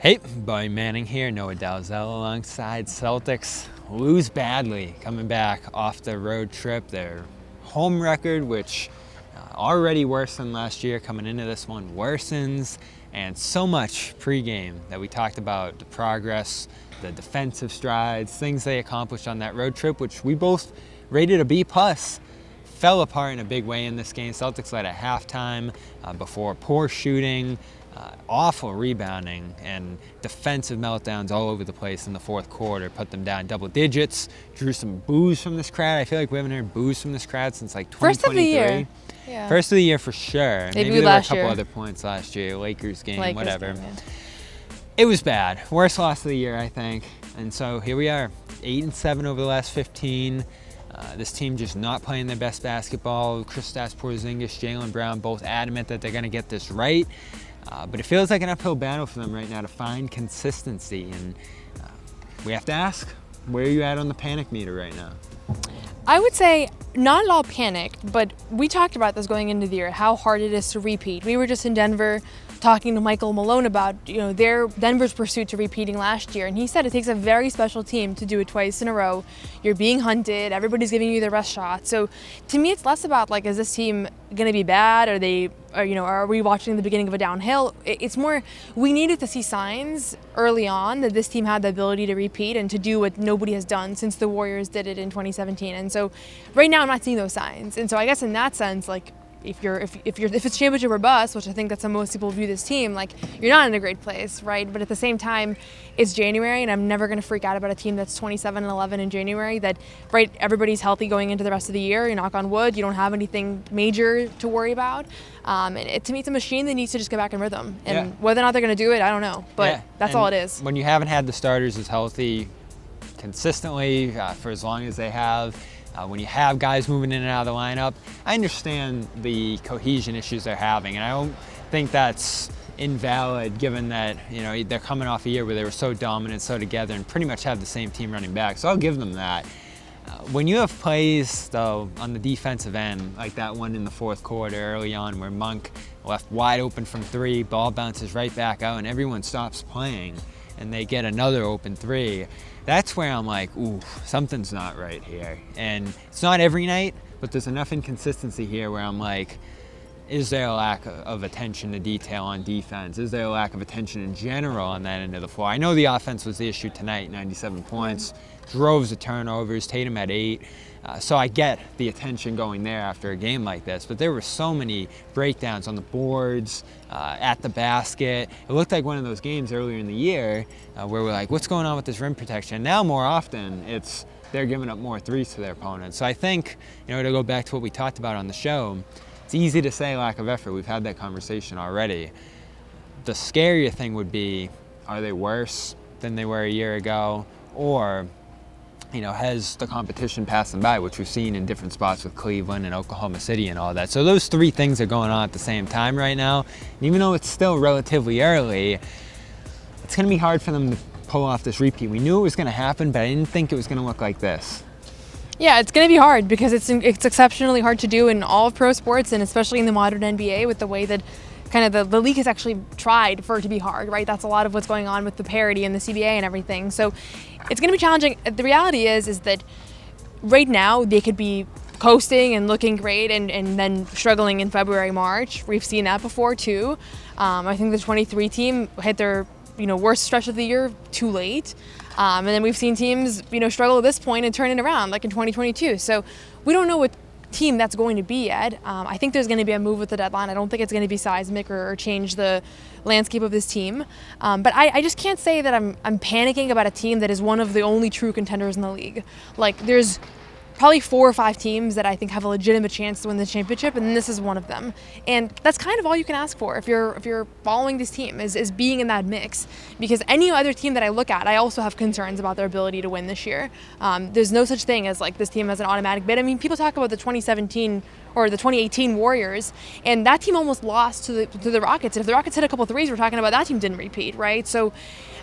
Hey, Boy Manning here, Noah Dalzell alongside Celtics. Lose badly coming back off the road trip. Their home record, which already worse than last year, coming into this one worsens. And so much pregame that we talked about, the progress, the defensive strides, things they accomplished on that road trip, which we both rated a B+. Fell apart in a big way in this game. Celtics led at halftime before poor shooting, awful rebounding, and defensive meltdowns all over the place in the fourth quarter. Put them down double digits, drew some boos from this crowd. I feel like we haven't heard boos from this crowd since like 2023. First of the year. Yeah. First of the year for sure. Maybe there were a couple year. other points last year, Lakers game, whatever. Game, yeah. It was bad. Worst loss of the year, I think. And so here we are, 8-7 over the last 15. This team just not playing their best basketball. Kristaps Porzingis, Jaylen Brown, both adamant that they're going to get this right. But it feels like an uphill battle for them right now to find consistency. And we have to ask, where are you at on the panic meter right now? I would say not at all panicked, but we talked about this going into the year, how hard it is to repeat. We were just in Denver talking to Michael Malone about Denver's pursuit to repeating last year, and he said it takes a very special team to do it twice in a row. You're being hunted, everybody's giving you their best shot. So to me, it's less about like, is this team going to be bad? Are we watching the beginning of a downhill? It's more, we needed to see signs early on that this team had the ability to repeat and to do what nobody has done since the Warriors did it in 2017. And so right now I'm not seeing those signs. And so I guess in that sense, like, if it's championship or bust, which I think that's how most people view this team, like, you're not in a great place, right? But at the same time, it's January, and I'm never going to freak out about a team that's 27-11 in January. That, right, everybody's healthy going into the rest of the year. You knock on wood, you don't have anything major to worry about. To me, it's a machine that needs to just get back in rhythm. And whether or not they're going to do it, I don't know. But that's all it is. When you haven't had the starters as healthy consistently for as long as they have, when you have guys moving in and out of the lineup, I understand the cohesion issues they're having, and I don't think that's invalid given that they're coming off a year where they were so dominant, so together, and pretty much have the same team running back. So I'll give them that. When you have plays, though, on the defensive end, like that one in the fourth quarter early on where Monk left wide open from three, ball bounces right back out, and everyone stops playing, and they get another open three, that's where I'm like, ooh, something's not right here. And it's not every night, but there's enough inconsistency here where I'm like, is there a lack of attention to detail on defense? Is there a lack of attention in general on that end of the floor? I know the offense was the issue tonight, 97 points, droves of turnovers, Tatum had 8. So I get the attention going there after a game like this, but there were so many breakdowns on the boards, at the basket. It looked like one of those games earlier in the year where we're like, what's going on with this rim protection? Now more often, it's they're giving up more threes to their opponents. So I think, to go back to what we talked about on the show, it's easy to say lack of effort. We've had that conversation already. The scarier thing would be, are they worse than they were a year ago? Or has the competition passed them by, which we've seen in different spots with Cleveland and Oklahoma City and all that. So those three things are going on at the same time right now. And even though it's still relatively early, it's going to be hard for them to pull off this repeat. We knew it was going to happen, but I didn't think it was going to look like this. Yeah, it's going to be hard because it's exceptionally hard to do in all of pro sports, and especially in the modern NBA with the way that kind of the league has actually tried for it to be hard, right? That's a lot of what's going on with the parity and the CBA and everything. So it's going to be challenging. The reality is that right now they could be coasting and looking great and then struggling in February, March. We've seen that before too. I think the 23 team hit their worst stretch of the year too late. And then we've seen teams struggle at this point and turn it around like in 2022. So we don't know what team that's going to be yet. I think there's going to be a move with the deadline. I don't think it's going to be seismic or change the landscape of this team. But I just can't say that I'm panicking about a team that is one of the only true contenders in the league. Like, there's probably 4 or 5 teams that I think have a legitimate chance to win the championship, and this is one of them. And that's kind of all you can ask for if you're following this team is being in that mix. Because any other team that I look at, I also have concerns about their ability to win this year. There's no such thing as like this team has an automatic bid. I mean, people talk about the 2017 or the 2018 Warriors, and that team almost lost to the Rockets. And if the Rockets hit a couple threes, we're talking about that team didn't repeat, right? So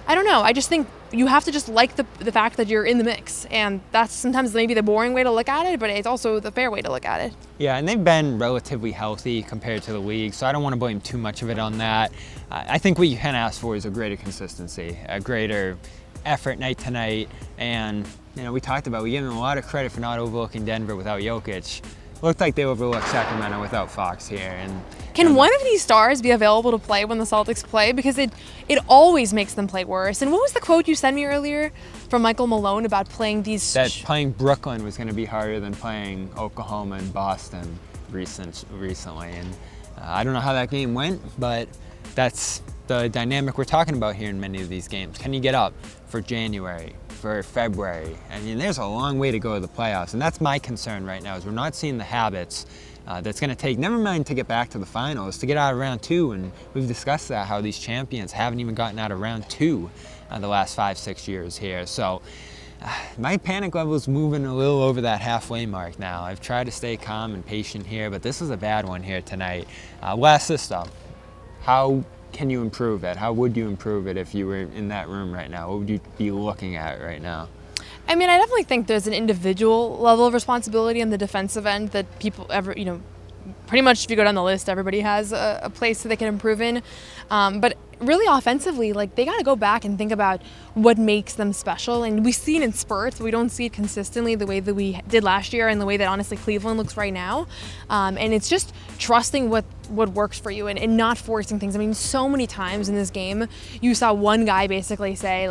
I don't know. I just think you have to just like the fact that you're in the mix. And that's sometimes maybe the boring way to look at it, but it's also the fair way to look at it. Yeah, and they've been relatively healthy compared to the league, so I don't want to blame too much of it on that. I think what you can ask for is a greater consistency, a greater effort night to night. And, we talked about, we give them a lot of credit for not overlooking Denver without Jokic. Looked like they overlooked Sacramento without Fox here. And can one of these stars be available to play when the Celtics play? Because it always makes them play worse. And what was the quote you sent me earlier from Michael Malone about playing these? That playing Brooklyn was going to be harder than playing Oklahoma and Boston recently. And I don't know how that game went, but that's the dynamic we're talking about here in many of these games. Can you get up for January, for February? I mean, there's a long way to go to the playoffs, and that's my concern right now is we're not seeing the habits that's going to take, never mind to get back to the finals, to get out of round 2, and we've discussed that, how these champions haven't even gotten out of round 2 the last 5-6 years here. So my panic level is moving a little over that halfway mark now. I've tried to stay calm and patient here, but this is a bad one here tonight. Last system, how can you improve it? How would you improve it if you were in that room right now? What would you be looking at right now? I mean, I definitely think there's an individual level of responsibility on the defensive end that people pretty much if you go down the list, everybody has a place that they can improve in. But really offensively, they got to go back and think about what makes them special. And we see it in spurts. We don't see it consistently the way that we did last year and the way that honestly Cleveland looks right now. And it's just trusting what works for you and not forcing things. I mean, so many times in this game, you saw one guy basically say,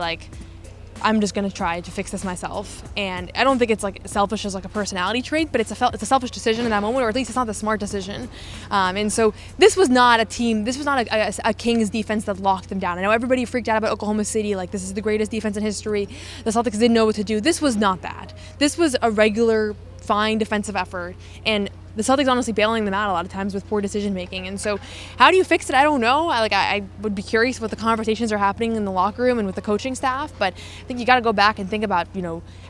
I'm just going to try to fix this myself. And I don't think it's selfish as a personality trait, but it's a selfish decision in that moment, or at least it's not the smart decision. And so this was not a team, this was not a Kings defense that locked them down. I know everybody freaked out about Oklahoma City, this is the greatest defense in history. The Celtics didn't know what to do. This was not that. This was a regular, fine defensive effort. And the Celtics honestly bailing them out a lot of times with poor decision making. And so how do you fix it? I don't know. I would be curious what the conversations are happening in the locker room and with the coaching staff, but I think you got to go back and think about,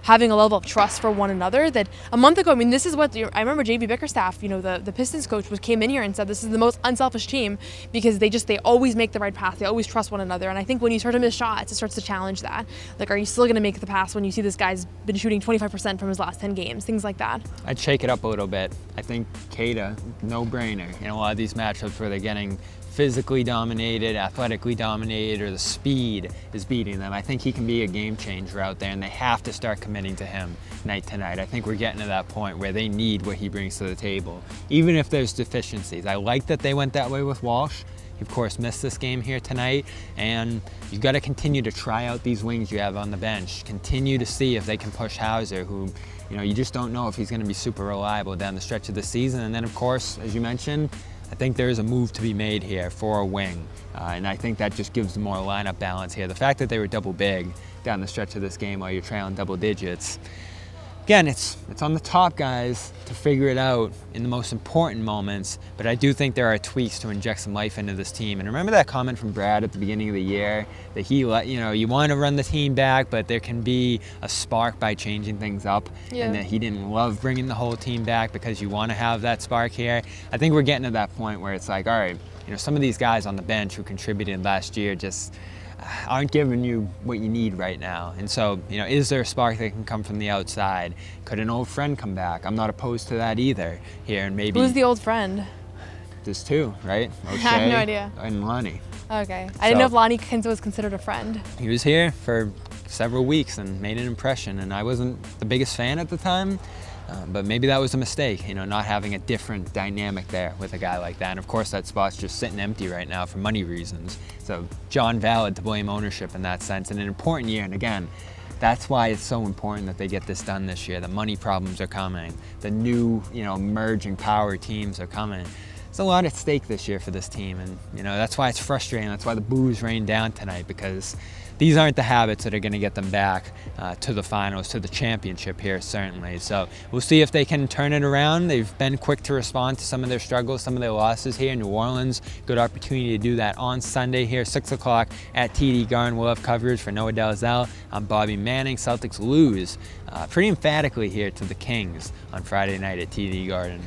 having a level of trust for one another that a month ago, this is what I remember JB Bickerstaff, the Pistons coach came in here and said this is the most unselfish team because they always make the right pass. They always trust one another. And I think when you start to miss shots, it starts to challenge that. Are you still going to make the pass when you see this guy's been shooting 25% from his last 10 games? Things like that. I'd shake it up a little bit. I think Cada, no-brainer. A lot of these matchups where they're getting physically dominated, athletically dominated, or the speed is beating them. I think he can be a game changer out there, and they have to start committing to him night to night. I think we're getting to that point where they need what he brings to the table, even if there's deficiencies. I like that they went that way with Walsh. He, of course, missed this game here tonight, and you've got to continue to try out these wings you have on the bench. Continue to see if they can push Hauser, who you just don't know if he's going to be super reliable down the stretch of the season. And then, of course, as you mentioned, I think there is a move to be made here for a wing, and I think that just gives them more lineup balance here. The fact that they were double big down the stretch of this game while you're trailing double digits, again, it's on the top guys to figure it out in the most important moments, but I do think there are tweaks to inject some life into this team. And remember that comment from Brad at the beginning of the year that he you want to run the team back, but there can be a spark by changing things up, and that he didn't love bringing the whole team back because you want to have that spark here. I think we're getting to that point where it's all right, some of these guys on the bench who contributed last year just aren't giving you what you need right now. And so, is there a spark that can come from the outside? Could an old friend come back? I'm not opposed to that either here. And maybe who's the old friend? There's two, right? O'Shea I have no idea. And Lonnie. Okay. I didn't know if Lonnie was considered a friend. He was here for several weeks and made an impression, and I wasn't the biggest fan at the time. But maybe that was a mistake, not having a different dynamic there with a guy like that. And of course, that spot's just sitting empty right now for money reasons. So John Valid to blame ownership in that sense in an important year. And again, that's why it's so important that they get this done this year. The money problems are coming. The new, emerging power teams are coming. There's a lot at stake this year for this team. And, that's why it's frustrating. That's why the boos rained down tonight, because these aren't the habits that are going to get them back to the finals, to the championship here, certainly. So we'll see if they can turn it around. They've been quick to respond to some of their struggles, some of their losses here in New Orleans. Good opportunity to do that on Sunday here, 6 o'clock at TD Garden. We'll have coverage for Noah Dalzell. I'm Bobby Manning. Celtics lose pretty emphatically here to the Kings on Friday night at TD Garden.